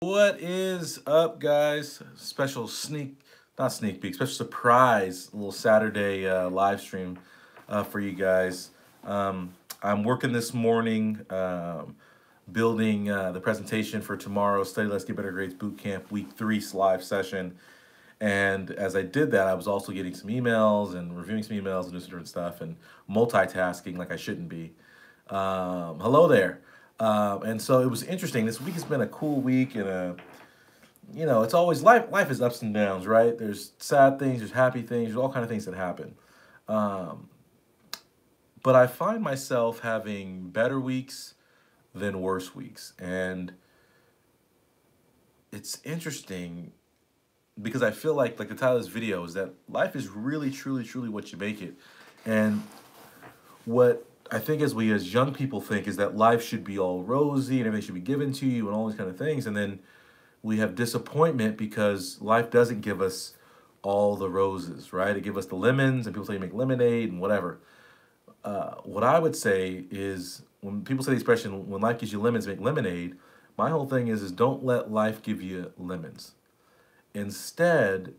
What is up, guys? Special not sneak peek, special surprise, little Saturday live stream for you guys. I'm working this morning, building the presentation for tomorrow's Study Let's Get Better Grades Bootcamp Week 3 live session. And as I did that, I was also getting some emails and reviewing some emails and doing some different stuff and multitasking like I shouldn't be. Hello there. And so it was interesting. This week has been a cool week, and it's always life. Life is ups and downs, right? There's sad things, there's happy things, there's all kind of things that happen. But I find myself having better weeks than worse weeks, and it's interesting because I feel like the title of this video is that life is really, truly, truly what you make it, and what I think as we as young people think is that life should be all rosy and everything should be given to you and all these kind of things. And then we have disappointment because life doesn't give us all the roses, right? It gives us the lemons and people say you make lemonade and whatever. What I would say is when people say the expression, when life gives you lemons, make lemonade, my whole thing is don't let life give you lemons. Instead,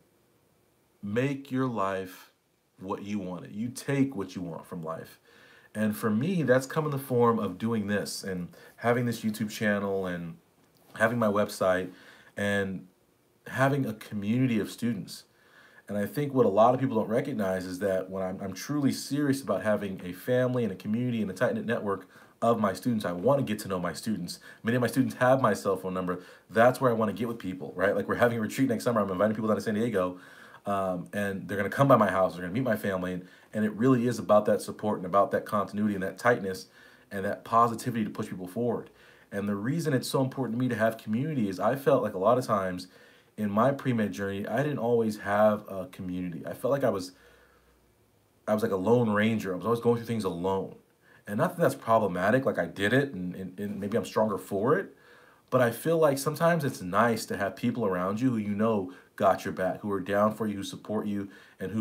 make your life what you want it. You take what you want from life. And for me, that's come in the form of doing this and having this YouTube channel and having my website and having a community of students. And I think what a lot of people don't recognize is that when I'm truly serious about having a family and a community and a tight-knit network of my students, I want to get to know my students. Many of my students have my cell phone number. That's where I want to get with people, right? Like we're having a retreat next summer. I'm inviting people down to San Diego. And they're going to come by my house. They're going to meet my family. And it really is about that support and about that continuity and that tightness and that positivity to push people forward. And the reason it's so important to me to have community is I felt like a lot of times in my pre-med journey, I didn't always have a community. I felt like I was like a lone ranger. I was always going through things alone. And not that that's problematic, like I did it and maybe I'm stronger for it. But I feel like sometimes it's nice to have people around you who you know got your back, who are down for you, who support you, and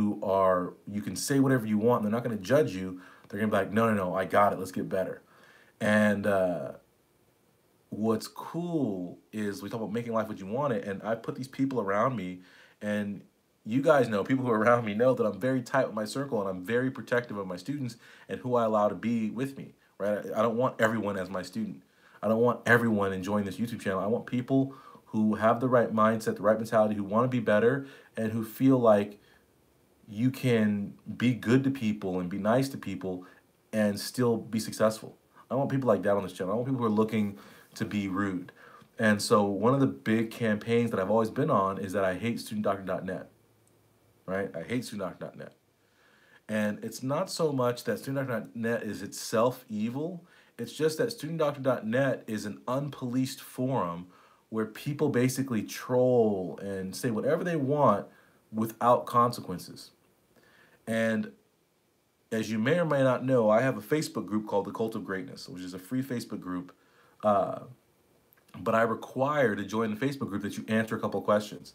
you can say whatever you want, and they're not going to judge you. They're going to be like, no, I got it. Let's get better. And what's cool is we talk about making life what you want it, and I put these people around me, and you guys know, people who are around me know that I'm very tight with my circle, and I'm very protective of my students and who I allow to be with me, right? I don't want everyone as my student. I don't want everyone enjoying this YouTube channel. I want people who have the right mindset, the right mentality, who want to be better, and who feel like you can be good to people and be nice to people and still be successful. I want people like that on this channel. I want people who are looking to be rude. And so one of the big campaigns that I've always been on is that I hate studentdoctor.net, right? I hate studentdoctor.net. And it's not so much that studentdoctor.net is itself evil. It's just that studentdoctor.net is an unpoliced forum where people basically troll and say whatever they want without consequences. And as you may or may not know, I have a Facebook group called The Cult of Greatness, which is a free Facebook group. But I require to join the Facebook group that you answer a couple questions.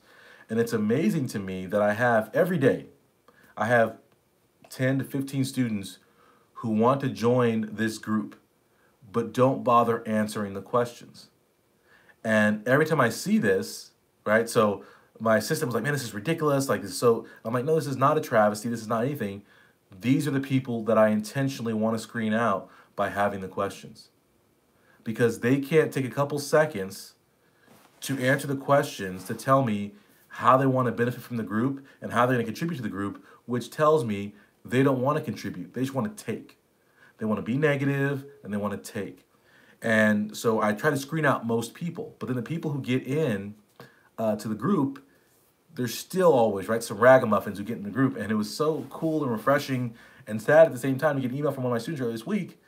And it's amazing to me that I have every day, I have 10 to 15 students who want to join this group but don't bother answering the questions. And every time I see this, right, so my assistant was like, man, this is ridiculous. Like, this is so, I'm like, no, this is not a travesty. This is not anything. These are the people that I intentionally want to screen out by having the questions. Because they can't take a couple seconds to answer the questions to tell me how they want to benefit from the group and how they're going to contribute to the group, which tells me they don't want to contribute. They just want to take. They want to be negative and they want to take. And so I try to screen out most people. But then the people who get in to the group, there's still always, right, some ragamuffins who get in the group. And it was so cool and refreshing and sad at the same time to get an email from one of my students earlier this week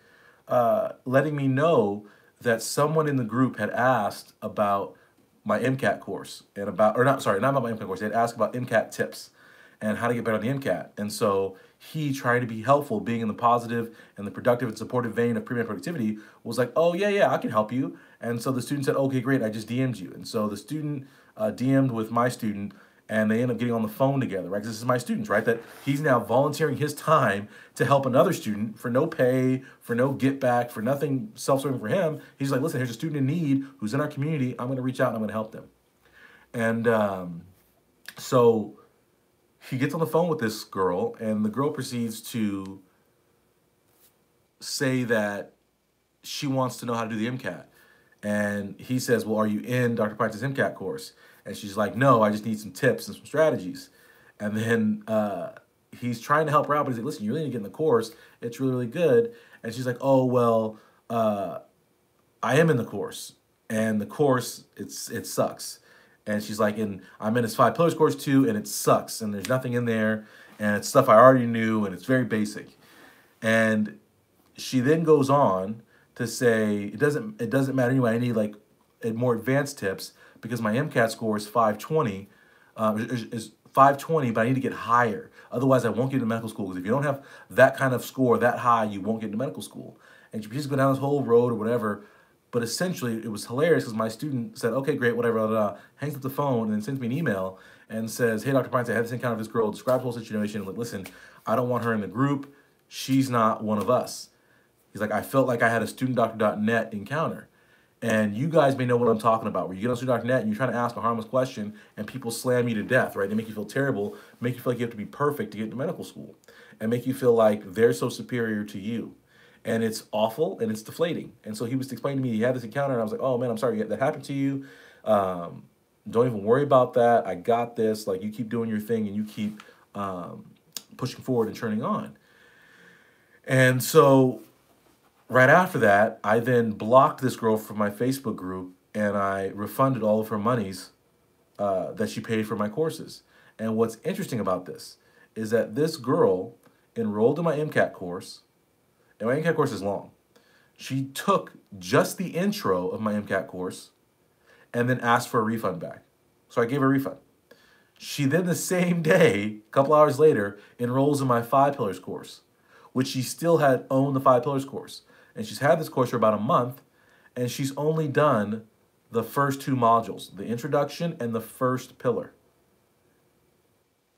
letting me know that someone in the group had asked about my MCAT course and about, or not, sorry, not about my MCAT course. They had asked about MCAT tips and how to get better on the MCAT. And so he, trying to be helpful, being in the positive and the productive and supportive vein of pre-med productivity, was like, oh, yeah, I can help you. And so the student said, okay, great, I just DM'd you. And so the student DM'd with my student, and they end up getting on the phone together, right? 'Cause this is my students, right? That he's now volunteering his time to help another student for no pay, for no get back, for nothing self-serving for him. He's like, listen, here's a student in need who's in our community. I'm going to reach out and I'm going to help them. And so he gets on the phone with this girl, and the girl proceeds to say that she wants to know how to do the MCAT. And he says, well, are you in Dr. Pinesett's MCAT course? And she's like, no, I just need some tips and some strategies. And then he's trying to help her out, but he's like, listen, you really need to get in the course. It's really, really good. And she's like, oh, well, I am in the course. And the course, it sucks. And she's like, I'm in his 5 pillars course too, and it sucks. And there's nothing in there. And it's stuff I already knew, and it's very basic. And she then goes on to say, it doesn't matter anyway. I need like more advanced tips because my MCAT score is 520, is 520, but I need to get higher. Otherwise, I won't get into medical school. Because if you don't have that kind of score that high, you won't get into medical school. And she's going down this whole road or whatever. But essentially, it was hilarious because my student said, okay, great, whatever, blah, blah, blah, hangs up the phone and then sends me an email and says, hey, Dr. Pines, I had this encounter with this girl, describes the whole situation. Like, listen, I don't want her in the group. She's not one of us. He's like, I felt like I had a studentdoctor.net encounter. And you guys may know what I'm talking about, where you get on student.net and you're trying to ask a harmless question and people slam you to death, right? They make you feel terrible, make you feel like you have to be perfect to get into medical school, and make you feel like they're so superior to you. And it's awful and it's deflating. And so he was explaining to me he had this encounter, and I was like, oh man, I'm sorry that happened to you. Don't even worry about that. I got this. Like, you keep doing your thing and you keep pushing forward and turning on. And so right after that, I then blocked this girl from my Facebook group, and I refunded all of her monies that she paid for my courses. And what's interesting about this is that this girl enrolled in my MCAT course, and my MCAT course is long. She took just the intro of my MCAT course and then asked for a refund back. So I gave her a refund. She then the same day, a couple hours later, enrolls in my 5 pillars course, which she still had owned the 5 pillars course. And she's had this course for about a month, and she's only done the first 2 modules, the introduction and the first pillar.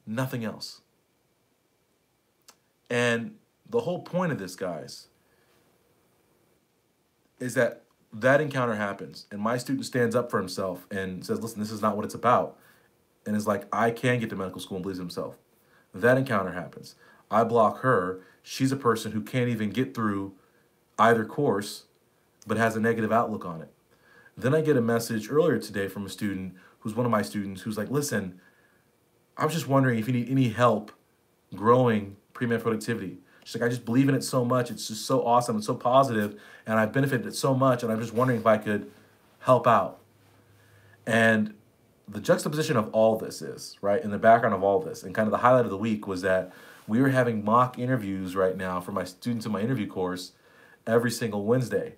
Nothing else. And the whole point of this, guys, is that encounter happens, and my student stands up for himself and says, listen, this is not what it's about, and is like, I can get to medical school, and believes himself. That encounter happens. I block her. She's a person who can't even get through either course, but has a negative outlook on it. Then I get a message earlier today from a student who's one of my students who's like, listen, I was just wondering if you need any help growing pre-med productivity. She's like, I just believe in it so much. It's just so awesome and so positive, and I've benefited it so much, and I'm just wondering if I could help out. And the juxtaposition of all this is, right, in the background of all this, and kind of the highlight of the week was that we are having mock interviews right now for my students in my interview course every single Wednesday.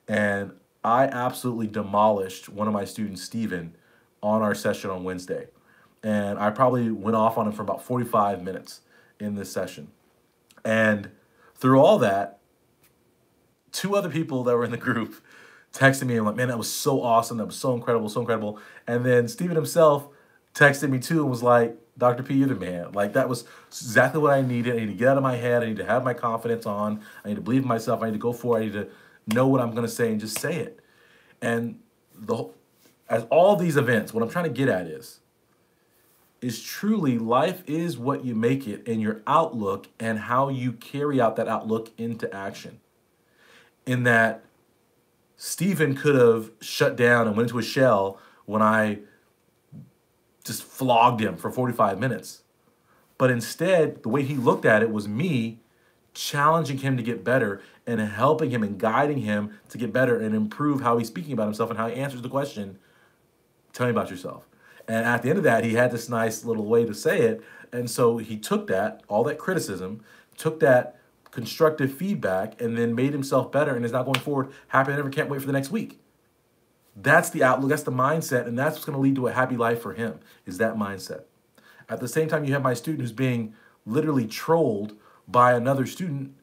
And I absolutely demolished one of my students, Steven, on our session on Wednesday. And I probably went off on him for about 45 minutes in this session. And through all that, 2 other people that were in the group texted me and like, man, that was so awesome. That was so incredible, so incredible. And then Steven himself texted me too and was like, Dr. P, you're the man. Like, that was exactly what I needed. I need to get out of my head. I need to have my confidence on. I need to believe in myself. I need to go for it. I need to know what I'm going to say and just say it. And as all these events, what I'm trying to get at is truly life is what you make it, and your outlook and how you carry out that outlook into action. In that Stephen could have shut down and went into a shell when I just flogged him for 45 minutes. But instead, the way he looked at it was me challenging him to get better and helping him and guiding him to get better and improve how he's speaking about himself and how he answers the question, tell me about yourself. And at the end of that, he had this nice little way to say it. And so he took that, all that criticism, took that constructive feedback, and then made himself better and is now going forward happy and never can't wait for the next week. That's the outlook, that's the mindset, and that's what's going to lead to a happy life for him, is that mindset. At the same time, you have my student who's being literally trolled by another student,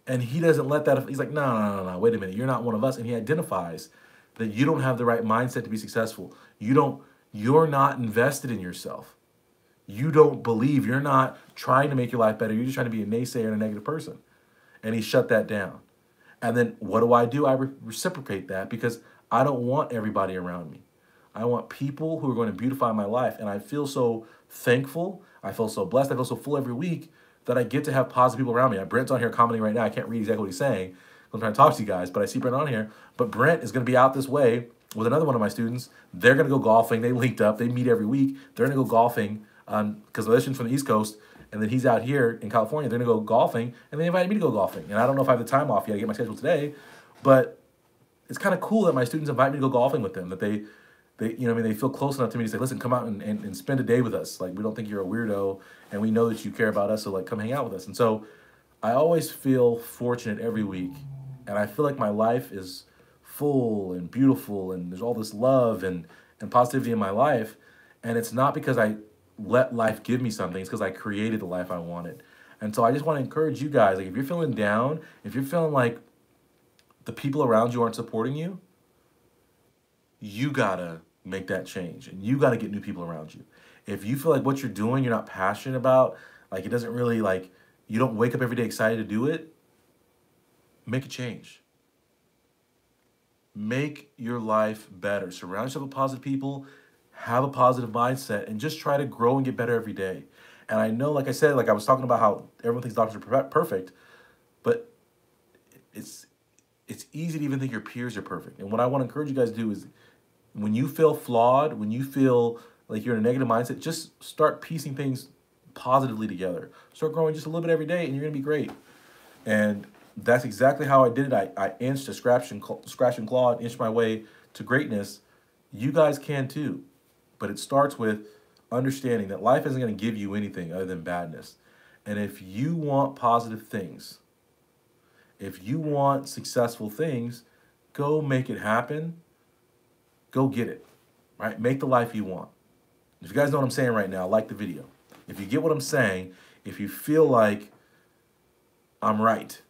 and he doesn't let that, he's like, no, wait a minute, you're not one of us, and he identifies that you don't have the right mindset to be successful. You're not invested in yourself. You don't believe. You're not trying to make your life better. You're just trying to be a naysayer and a negative person. And he shut that down. And then what do? I reciprocate that because I don't want everybody around me. I want people who are going to beautify my life. And I feel so thankful. I feel so blessed. I feel so full every week that I get to have positive people around me. Brent's on here commenting right now. I can't read exactly what he's saying. I'm trying to talk to you guys, but I see Brent on here. But Brent is going to be out this way with another one of my students. They're going to go golfing. They linked up. They meet every week. They're going to go golfing because my student's from the East Coast. And then he's out here in California. They're going to go golfing. And they invited me to go golfing. And I don't know if I have the time off yet. I get my schedule today. But it's kind of cool that my students invite me to go golfing with them. That they they feel close enough to me to say, listen, come out and spend a day with us. Like, we don't think you're a weirdo. And we know that you care about us. So, like, come hang out with us. And so I always feel fortunate every week. And I feel like my life is full and beautiful. And there's all this love and positivity in my life. And it's not because I let life give me something. It's because I created the life I wanted. And so I just want to encourage you guys, like, if you're feeling down, if you're feeling like the people around you aren't supporting you, you gotta make that change. And you gotta get new people around you. If you feel like what you're doing, you're not passionate about, like, it doesn't really, like, you don't wake up every day excited to do it, make a change. Make your life better. Surround yourself with positive people. Have a positive mindset and just try to grow and get better every day. And I know, like I said, like I was talking about how everyone thinks doctors are perfect, but it's easy to even think your peers are perfect. And what I want to encourage you guys to do is when you feel flawed, when you feel like you're in a negative mindset, just start piecing things positively together. Start growing just a little bit every day and you're going to be great. And that's exactly how I did it. I inched to scratch and clawed, inched my way to greatness. You guys can too. But it starts with understanding that life isn't going to give you anything other than badness. And if you want positive things, if you want successful things, go make it happen. Go get it, right? Make the life you want. If you guys know what I'm saying right now, like the video. If you get what I'm saying, if you feel like I'm right,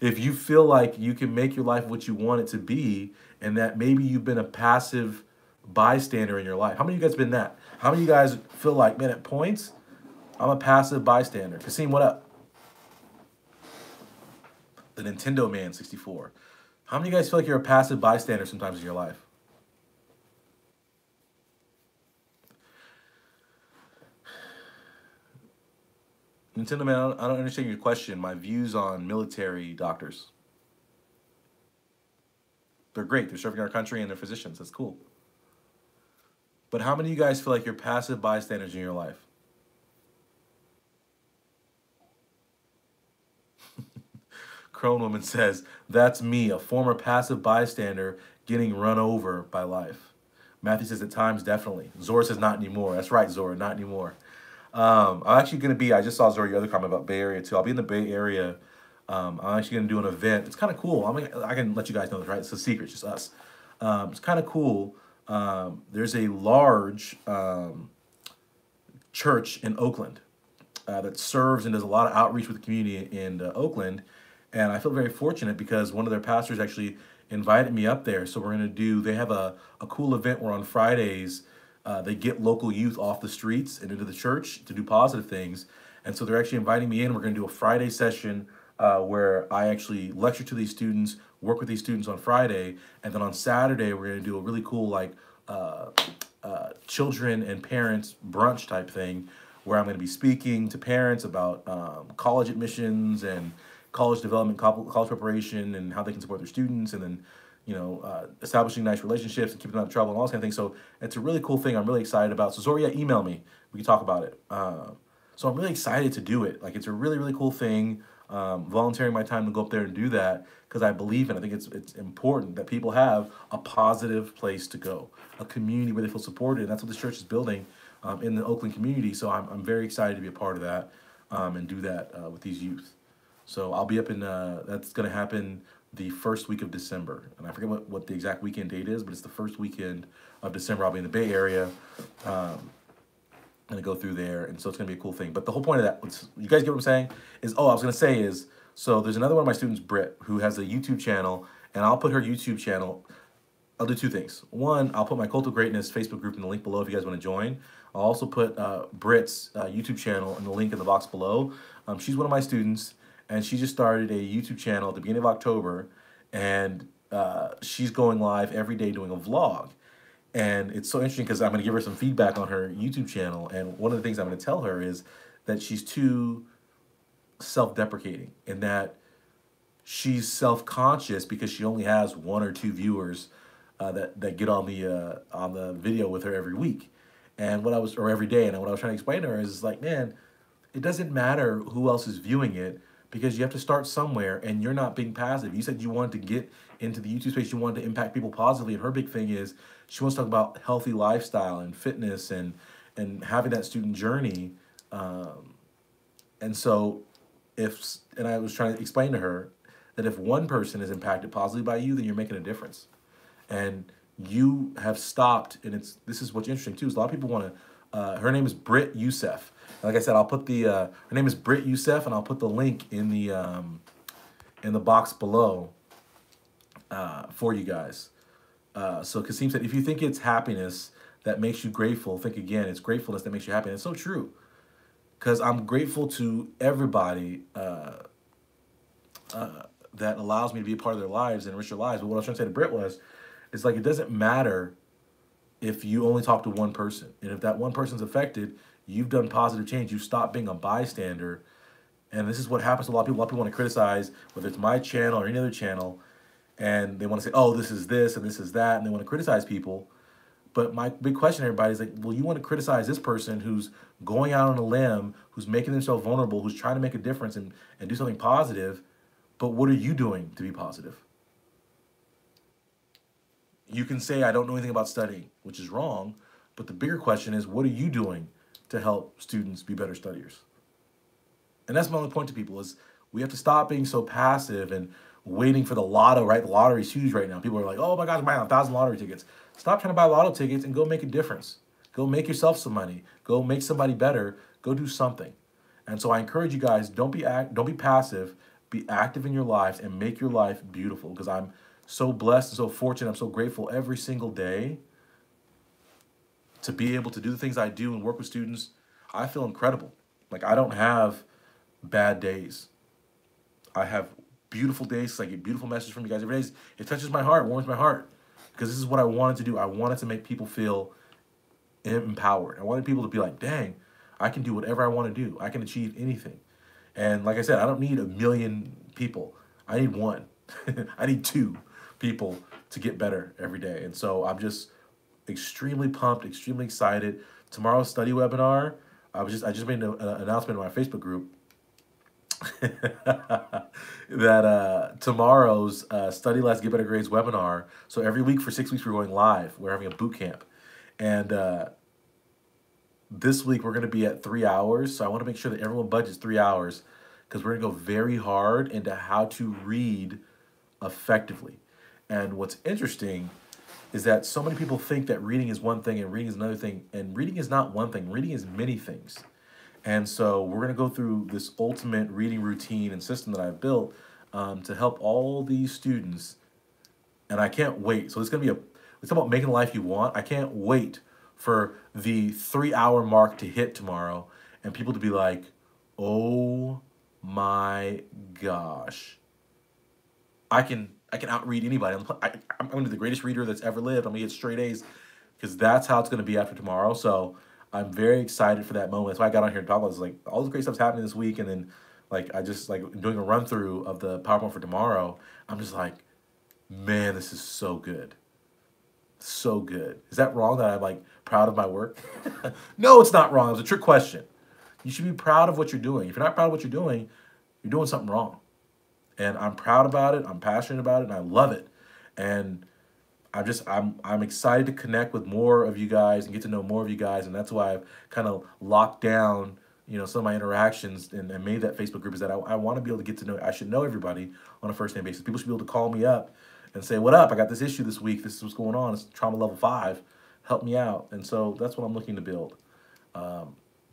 if you feel like you can make your life what you want it to be, and that maybe you've been a passive bystander in your life. How many of you guys been that? How many of you guys feel like, man, at points, I'm a passive bystander? Kasim, what up? The Nintendo Man 64. How many of you guys feel like you're a passive bystander sometimes in your life? Nintendo Man, I don't understand your question. My views on military doctors. They're great. They're serving our country and they're physicians. That's cool. But how many of you guys feel like you're passive bystanders in your life? Crone Woman says, that's me, a former passive bystander getting run over by life. Matthew says, at times, definitely. Zora says, not anymore. That's right, Zora, not anymore. I'm actually going to be, I just saw Zora, your other comment about Bay Area too. I'll be in the Bay Area. I'm actually going to do an event. It's kind of cool. I can let you guys know this, right? It's a secret, it's just us. It's kind of cool. There's a large church in Oakland that serves and does a lot of outreach with the community in Oakland. And I feel very fortunate because one of their pastors actually invited me up there. So we're going to do, they have a cool event where on Fridays, they get local youth off the streets and into the church to do positive things. And so they're actually inviting me in. We're going to do a Friday session where I actually lecture to these students, work with these students on Friday. And then on Saturday, we're going to do a really cool, like, children and parents brunch type thing where I'm going to be speaking to parents about college admissions and college development, college preparation, and how they can support their students, and then, establishing nice relationships and keeping them out of trouble and all those kind of things. So it's a really cool thing I'm really excited about. So Zoria, email me. We can talk about it. So I'm really excited to do it. Like, it's a really, really cool thing. Volunteering my time to go up there and do that because I believe in it. I think it's important that people have a positive place to go, a community where they feel supported. And that's what this church is building in the Oakland community. So I'm very excited to be a part of that and do that with these youth. So I'll be up in, that's going to happen the first week of December. And I forget what the exact weekend date is, but it's the first weekend of December. I'll be in the Bay Area. Going to go through there. And so it's going to be a cool thing. But the whole point of that, you guys get what I'm saying? So there's another one of my students, Britt, who has a YouTube channel. And I'll put her YouTube channel. I'll do two things. One, I'll put my Cult of Greatness Facebook group in the link below if you guys want to join. I'll also put Britt's YouTube channel in the link in the box below. She's one of my students, and she just started a YouTube channel at the beginning of October, and she's going live every day doing a vlog. And it's so interesting because I'm going to give her some feedback on her YouTube channel, and one of the things I'm going to tell her is that she's too self-deprecating, in that she's self-conscious because she only has one or two viewers that get on the video with her every week, and or every day. And what I was trying to explain to her is like, man, it doesn't matter who else is viewing it, because you have to start somewhere, and you're not being passive. You said you wanted to get into the YouTube space, you wanted to impact people positively, and her big thing is she wants to talk about healthy lifestyle and fitness and having that student journey. And so and I was trying to explain to her that if one person is impacted positively by you, then you're making a difference. And you have stopped, and this is what's interesting too, is a lot of people want to, her name is Britt Youssef. And like I said, I'll put her name is Britt Youssef, and I'll put the link in the box below for you guys. So Kasim said, if you think it's happiness that makes you grateful, think again. It's gratefulness that makes you happy. And it's so true, because I'm grateful to everybody that allows me to be a part of their lives and enrich their lives. But what I was trying to say to Britt was, it's like, it doesn't matter if you only talk to one person. And if that one person's affected, you've done positive change. You've stopped being a bystander. And this is what happens to a lot of people. A lot of people want to criticize, whether it's my channel or any other channel, and they want to say, oh, this is this and this is that, and they want to criticize people. But my big question to everybody is like, well, you want to criticize this person who's going out on a limb, who's making themselves vulnerable, who's trying to make a difference and do something positive, but what are you doing to be positive? You can say, I don't know anything about studying, which is wrong, but the bigger question is, what are you doing to help students be better studiers? And that's my only point to people, is we have to stop being so passive and waiting for the lotto, right? The lottery's huge right now. People are like, oh my gosh, I'm buying 1,000 lottery tickets. Stop trying to buy lotto tickets and go make a difference. Go make yourself some money. Go make somebody better. Go do something. And so I encourage you guys, don't be passive. Be active in your lives and make your life beautiful, because I'm so blessed and so fortunate. I'm so grateful every single day to be able to do the things I do and work with students. I feel incredible. Like, I don't have bad days. I have beautiful days. I get beautiful messages from you guys every day. It touches my heart, warms my heart, because this is what I wanted to do. I wanted to make people feel empowered. I wanted people to be like, dang, I can do whatever I want to do. I can achieve anything. And like I said, I don't need 1 million people. I need one. I need 2 people to get better every day. And so I'm just extremely pumped, extremely excited. Tomorrow's study webinar, I just made an announcement in my Facebook group that tomorrow's Study Less, Get Better Grades webinar. So every week for 6 weeks, we're going live. We're having a boot camp. And this week, we're going to be at 3 hours. So I want to make sure that everyone budgets 3 hours, because we're going to go very hard into how to read effectively. And what's interesting is that so many people think that reading is one thing and reading is another thing. And reading is not one thing. Reading is many things. And so we're going to go through this ultimate reading routine and system that I've built to help all these students. And I can't wait. So it's going to be it's about making the life you want. I can't wait for the 3-hour mark to hit tomorrow and people to be like, oh my gosh, I can outread anybody. I'm going to be the greatest reader that's ever lived. I'm going to get straight A's, because that's how it's going to be after tomorrow. So I'm very excited for that moment. That's why I got on here and talk about this. Like, all this great stuff's happening this week, and then I just doing a run through of the PowerPoint for tomorrow. I'm just like, man, this is so good. So good. Is that wrong that I'm proud of my work? No, it's not wrong. It was a trick question. You should be proud of what you're doing. If you're not proud of what you're doing something wrong. And I'm proud about it. I'm passionate about it, and I love it. And I'm excited to connect with more of you guys and get to know more of you guys. And that's why I've kind of locked down, some of my interactions and made that Facebook group, is that I want to be able to get to know. I should know everybody on a first name basis. People should be able to call me up and say, what up? I got this issue this week. This is what's going on. It's trauma level 5. Help me out. And so that's what I'm looking to build,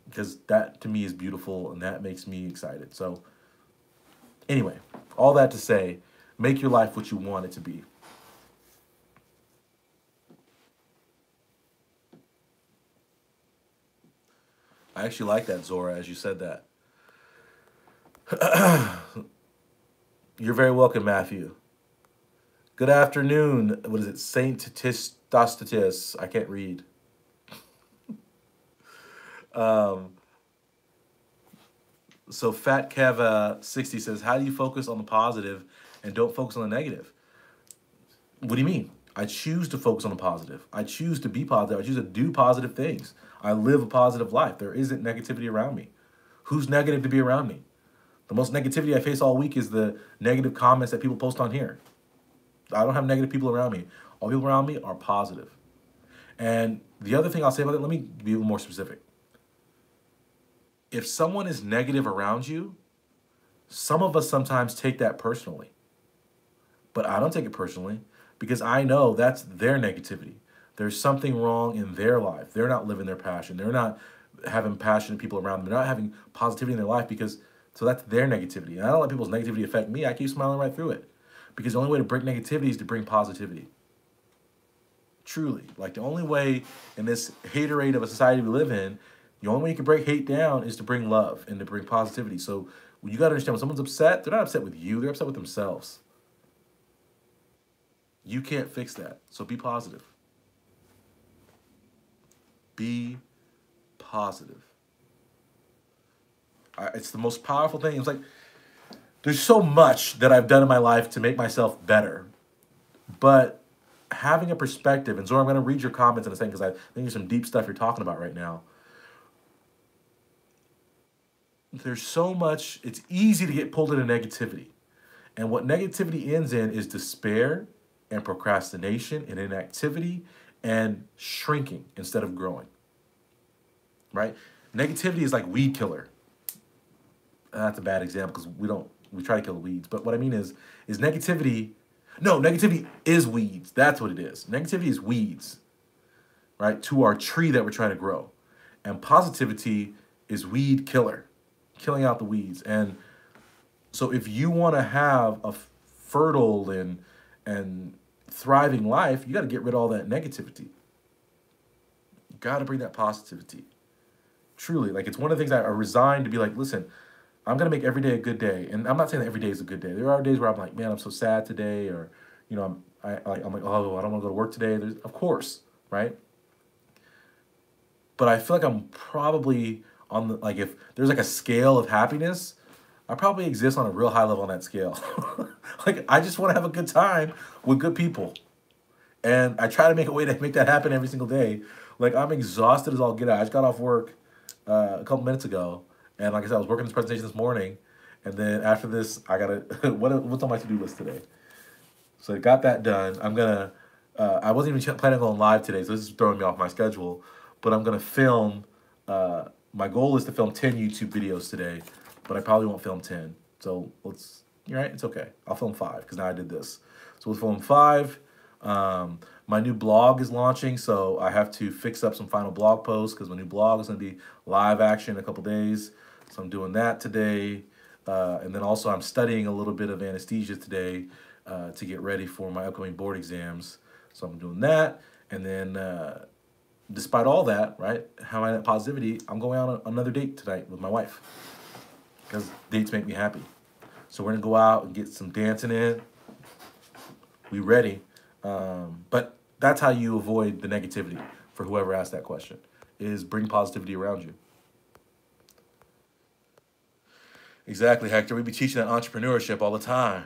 because that to me is beautiful, and that makes me excited. So anyway, all that to say, make your life what you want it to be. I actually like that, Zora, as you said that. You're very welcome, Matthew. Good afternoon. What is it? Saint Tistostatis. I can't read. Um, so Fat Kev 60 says, how do you focus on the positive and don't focus on the negative? What do you mean? I choose to focus on the positive. I choose to be positive. I choose to do positive things. I live a positive life. There isn't negativity around me. Who's negative to be around me? The most negativity I face all week is the negative comments that people post on here. I don't have negative people around me. All people around me are positive. And the other thing I'll say about it, let me be a little more specific. If someone is negative around you, some of us sometimes take that personally. But I don't take it personally because I know that's their negativity. There's something wrong in their life. They're not living their passion. They're not having passionate people around them. They're not having positivity in their life so that's their negativity. And I don't let people's negativity affect me. I keep smiling right through it. Because the only way to break negativity is to bring positivity. Truly. Like the only way in this haterade of a society we live in, the only way you can break hate down is to bring love and to bring positivity. So you got to understand when someone's upset, they're not upset with you. They're upset with themselves. You can't fix that. So be positive. Be positive. It's the most powerful thing. It's like, there's so much that I've done in my life to make myself better. But having a perspective, and Zora, I'm going to read your comments in a second because I think there's some deep stuff you're talking about right now. There's so much, it's easy to get pulled into negativity. And what negativity ends in is despair and procrastination and inactivity and shrinking instead of growing. Right? Negativity is like weed killer. That's a bad example because we try to kill the weeds. But what I mean is negativity, no, negativity is weeds. That's what it is. Negativity is weeds, right, to our tree that we're trying to grow. And positivity is weed killer, killing out the weeds. And so if you want to have a fertile and thriving life, you got to get rid of all that negativity. You got to bring that positivity. Truly, like it's one of the things I resigned to be like, listen, I'm going to make every day a good day. And I'm not saying that every day is a good day. There are days where I'm like, man, I'm so sad today. Or, you know, I'm like, oh, I don't want to go to work today. Of course, right? But I feel like I'm probably on the, like if there's like a scale of happiness, I probably exist on a real high level on that scale. Like I just want to have a good time with good people. And I try to make a way to make that happen every single day. Like I'm exhausted as all get out. I just got off work a couple minutes ago. And like I said, I was working this presentation this morning, and then after this, I gotta what's on my to-do list today. So I got that done. I'm gonna. I wasn't even planning on going live today, so this is throwing me off my schedule. But I'm gonna film. My goal is to film 10 YouTube videos today, but I probably won't film 10. So you're right. It's okay. I'll film 5 because now I did this. So we'll film 5. My new blog is launching, so I have to fix up some final blog posts because my new blog is going to be live action in a couple days. So I'm doing that today. And then also I'm studying a little bit of anesthesia today to get ready for my upcoming board exams. So I'm doing that. And then despite all that, right, how I that positivity, I'm going out on another date tonight with my wife because dates make me happy. So we're going to go out and get some dancing in. We ready. But that's how you avoid the negativity for whoever asked that question, is bring positivity around you. Exactly, Hector. We be teaching that entrepreneurship all the time.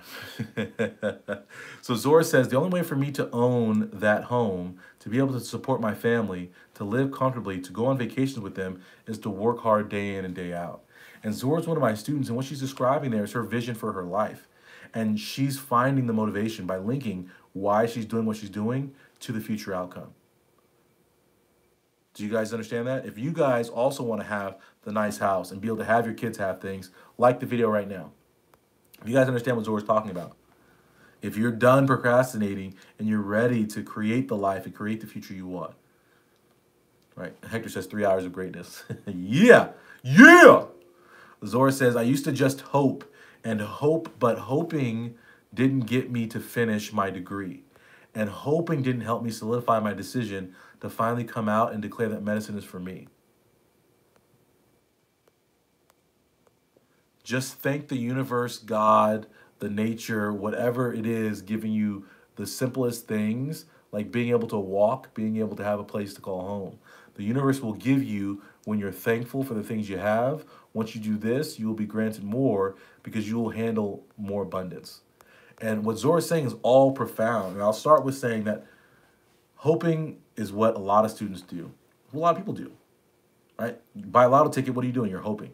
So Zora says, the only way for me to own that home, to be able to support my family, to live comfortably, to go on vacations with them, is to work hard day in and day out. And Zora's one of my students, and what she's describing there is her vision for her life. And she's finding the motivation by linking why she's doing what she's doing to the future outcome. Do you guys understand that? If you guys also want to have the nice house and be able to have your kids have things, like the video right now. If you guys understand what Zora's talking about. If you're done procrastinating and you're ready to create the life and create the future you want. Right? Hector says 3 hours of greatness. Yeah! Yeah! Zora says, I used to just hope and hope, but hoping didn't get me to finish my degree. And hoping didn't help me solidify my decision to finally come out and declare that medicine is for me. just thank the universe, God, the nature, whatever it is, giving you the simplest things, like being able to walk, being able to have a place to call home. The universe will give you when you're thankful for the things you have. Once you do this, you will be granted more because you will handle more abundance. And what Zora is saying is all profound. And I'll start with saying that hoping is what a lot of students do. What a lot of people do, right? You buy a lotto ticket, what are you doing? You're hoping.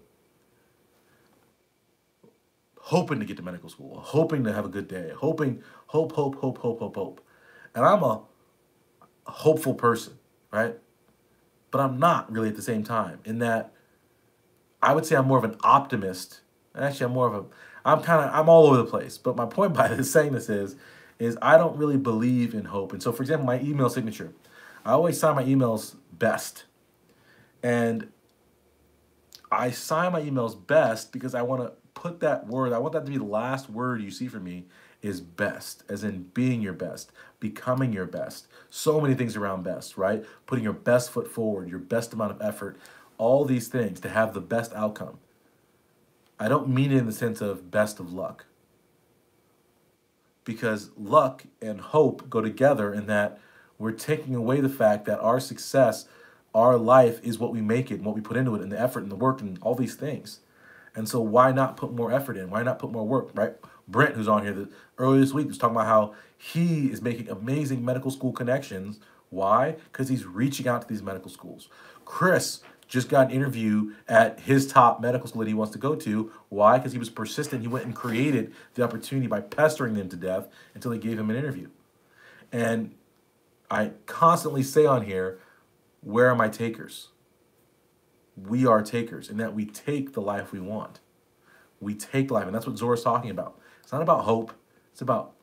Hoping to get to medical school, hoping to have a good day, hoping, hope, hope, hope, hope, hope, hope. And I'm a hopeful person, right? But I'm not really at the same time, in that I would say I'm more of an optimist. Actually, I'm all over the place. But my point by this saying this is I don't really believe in hope. And so, for example, my email signature, I always sign my emails best. And I sign my emails best because I want to put that word, I want that to be the last word you see from me, is best, as in being your best, becoming your best. So many things around best, right? Putting your best foot forward, your best amount of effort, all these things to have the best outcome. I don't mean it in the sense of best of luck, because luck and hope go together in that we're taking away the fact that our success, our life is what we make it and what we put into it and the effort and the work and all these things. And so why not put more effort in? Why not put more work, right? Brent, who's on here earlier this week, was talking about how he is making amazing medical school connections. Why? Because he's reaching out to these medical schools. Chris just got an interview at his top medical school that he wants to go to. Why? Because he was persistent. He went and created the opportunity by pestering them to death until they gave him an interview. And I constantly say on here, where are my takers? We are takers, in that we take the life we want. We take life, and that's what Zora's talking about. It's not about hope. It's about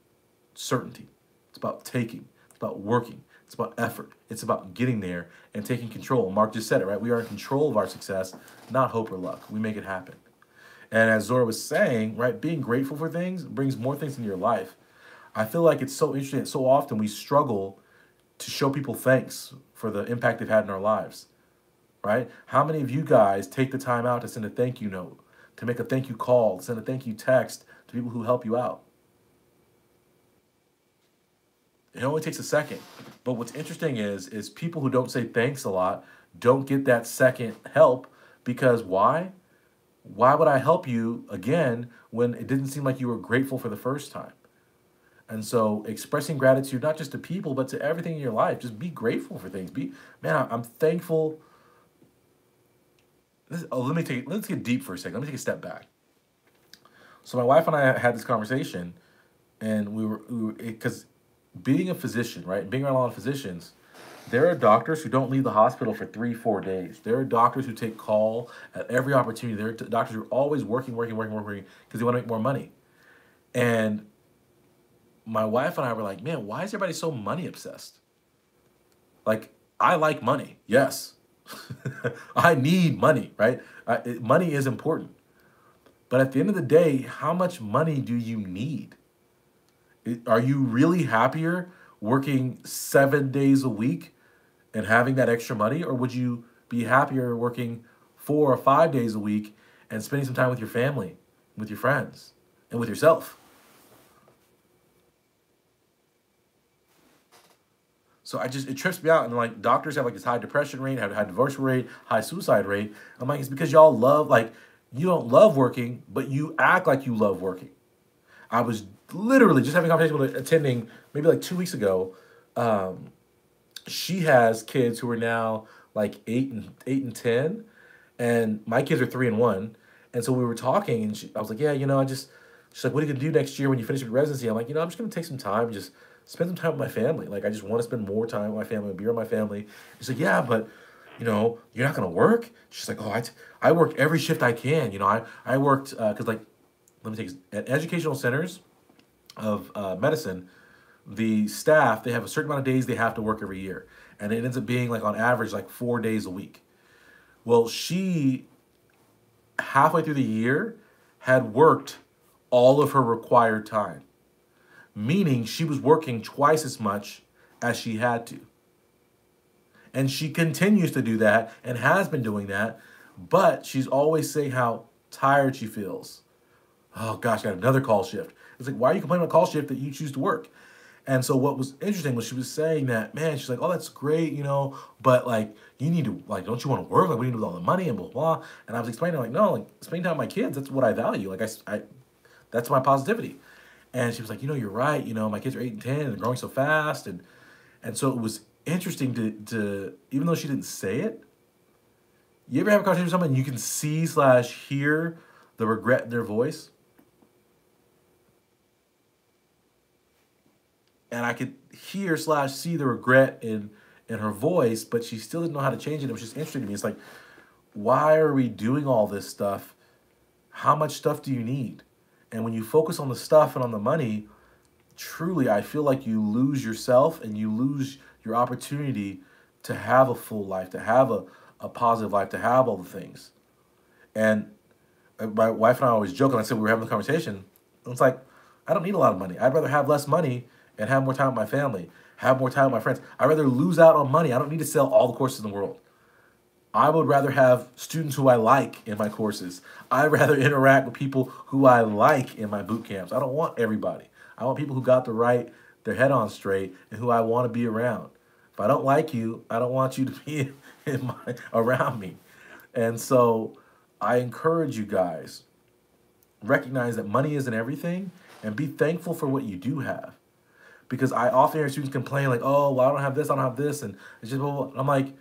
certainty. It's about taking. It's about working. It's about effort. It's about getting there and taking control. Mark just said it, right? We are in control of our success, not hope or luck. We make it happen. And as Zora was saying, right, being grateful for things brings more things into your life. I feel like it's so interesting that so often we struggle to show people thanks for the impact they've had in our lives, right? How many of you guys take the time out to send a thank you note, to make a thank you call, to send a thank you text to people who help you out? It only takes a second. But what's interesting is people who don't say thanks a lot don't get that second help, because why? Why would I help you again when it didn't seem like you were grateful for the first time? And so expressing gratitude, not just to people, but to everything in your life. Just be grateful for things. I'm thankful. Let's get deep for a second. Let me take a step back. So my wife and I had this conversation, and because being a physician, right, being around a lot of physicians, there are doctors who don't leave the hospital for 3-4 days. There are doctors who take call at every opportunity. There are doctors who are always working because they want to make more money. And my wife and I were like, man, why is everybody so money obsessed? Like, I like money, yes. I need money, right? Money is important. But at the end of the day, how much money do you need? Are you really happier working 7 days a week and having that extra money? Or would you be happier working 4 or 5 days a week and spending some time with your family, with your friends, and with yourself? So it trips me out. And like, doctors have like this high depression rate, have high divorce rate, high suicide rate. I'm like, it's because y'all you don't love working, but you act like you love working. I was literally just having a conversation with attending maybe like 2 weeks ago. She has kids who are now like 8 and 10, and my kids are 3 and 1. And so we were talking, and I was like, yeah, she's like, what are you gonna do next year when you finish your residency? I'm like, I'm just gonna take some time and just spend some time with my family. Like, I just want to spend more time with my family, be around my family. She's like, yeah, but you're not gonna work. She's like, oh, I work every shift I can. I worked because let me take at educational centers of medicine, the staff, they have a certain amount of days they have to work every year, and it ends up being like on average like 4 days a week. Well, she halfway through the year had worked all of her required time, meaning she was working twice as much as she had to. And she continues to do that and has been doing that, but she's always saying how tired she feels. Oh gosh, got another call shift. It's like, why are you complaining about call shift that you choose to work? And so what was interesting was she was saying that, man, she's like, oh, that's great, but like, you need to, like, don't you want to work? Like, what do you do with all the money and blah, blah. And I was explaining, like, no, like, spending time with my kids, that's what I value. Like, that's my positivity. And she was like, you're right. My kids are 8 and 10 and they're growing so fast. And so it was interesting to, even though she didn't say it, you ever have a conversation with someone and you can see/hear the regret in their voice? And I could hear/see the regret in her voice, but she still didn't know how to change it. It was just interesting to me. It's like, why are we doing all this stuff? How much stuff do you need? And when you focus on the stuff and on the money, truly, I feel like you lose yourself and you lose your opportunity to have a full life, to have a positive life, to have all the things. And my wife and I always joke, and I said we were having a conversation. It's like, I don't need a lot of money. I'd rather have less money and have more time with my family, have more time with my friends. I'd rather lose out on money. I don't need to sell all the courses in the world. I would rather have students who I like in my courses. I'd rather interact with people who I like in my boot camps. I don't want everybody. I want people who got their head on straight and who I want to be around. If I don't like you, I don't want you to be around me. And so I encourage you guys, recognize that money isn't everything and be thankful for what you do have. Because I often hear students complain like, oh, well, I don't have this, I don't have this. And it's just, blah, blah. I'm like,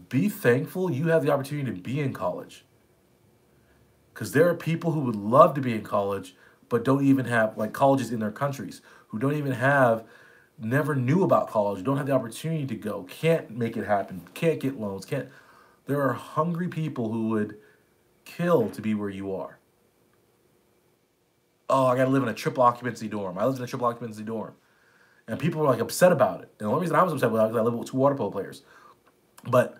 be thankful you have the opportunity to be in college. Because there are people who would love to be in college, but don't even have, like, colleges in their countries, who don't even have, never knew about college, don't have the opportunity to go, can't make it happen, can't get loans, can't. There are hungry people who would kill to be where you are. Oh, I got to live in a triple occupancy dorm. I lived in a triple occupancy dorm. And people were like upset about it. And the only reason I was upset about it was I live with 2 water polo players. But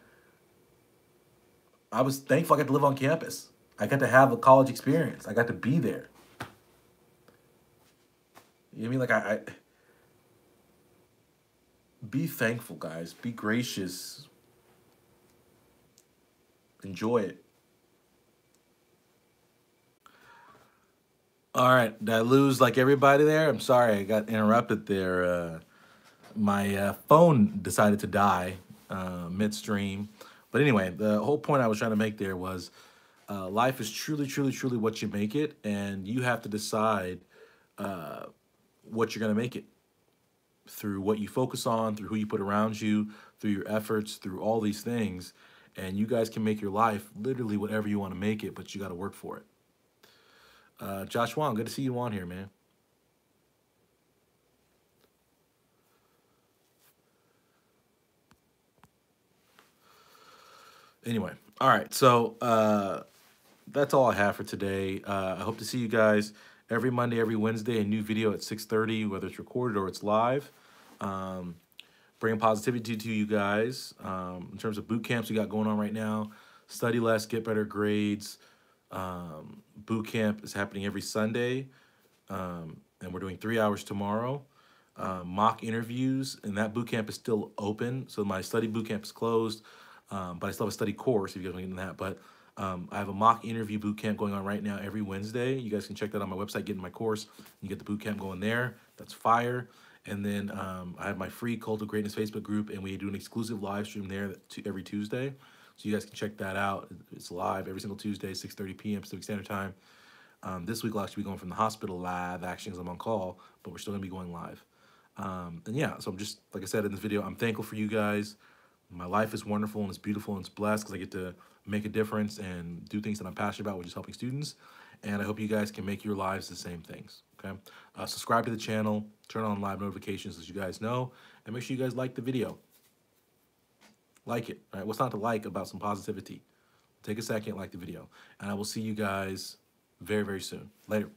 I was thankful I got to live on campus. I got to have a college experience. I got to be there. You know what I mean? Like I be thankful, guys. Be gracious. Enjoy it. All right, did I lose like everybody there? I'm sorry, I got interrupted there. My phone decided to die midstream. But anyway, the whole point I was trying to make there was life is truly, truly, truly what you make it, and you have to decide what you're going to make it through what you focus on, through who you put around you, through your efforts, through all these things. And you guys can make your life literally whatever you want to make it, but you got to work for it. Josh Wong, good to see you on here, man. Anyway, all right, so that's all I have for today. I hope to see you guys every Monday, every Wednesday, a new video at 6:30, whether it's recorded or it's live. Bringing positivity to you guys. In terms of boot camps we got going on right now, study less, get better grades. Boot camp is happening every Sunday, and we're doing 3 hours tomorrow. Mock interviews, and that boot camp is still open. So my study boot camp is closed, but I still have a study course if you guys want to get into that. But I have a mock interview boot camp going on right now every Wednesday. You guys can check that on my website, get in my course. You get the boot camp going there. That's fire. And then I have my free Cult of Greatness Facebook group, and we do an exclusive live stream there every Tuesday. So you guys can check that out. It's live every single Tuesday, 6:30 p.m. Pacific Standard Time. This week we'll actually be going from the hospital live, actually, because I'm on call, but we're still going to be going live. And yeah, so I'm just, like I said in this video, I'm thankful for you guys. My life is wonderful and it's beautiful and it's blessed because I get to make a difference and do things that I'm passionate about, which is helping students. And I hope you guys can make your lives the same things, okay? Subscribe to the channel, turn on live notifications as you guys know, and make sure you guys like the video. Like it, all right? What's not to like about some positivity? Take a second, like the video. And I will see you guys very, very soon. Later.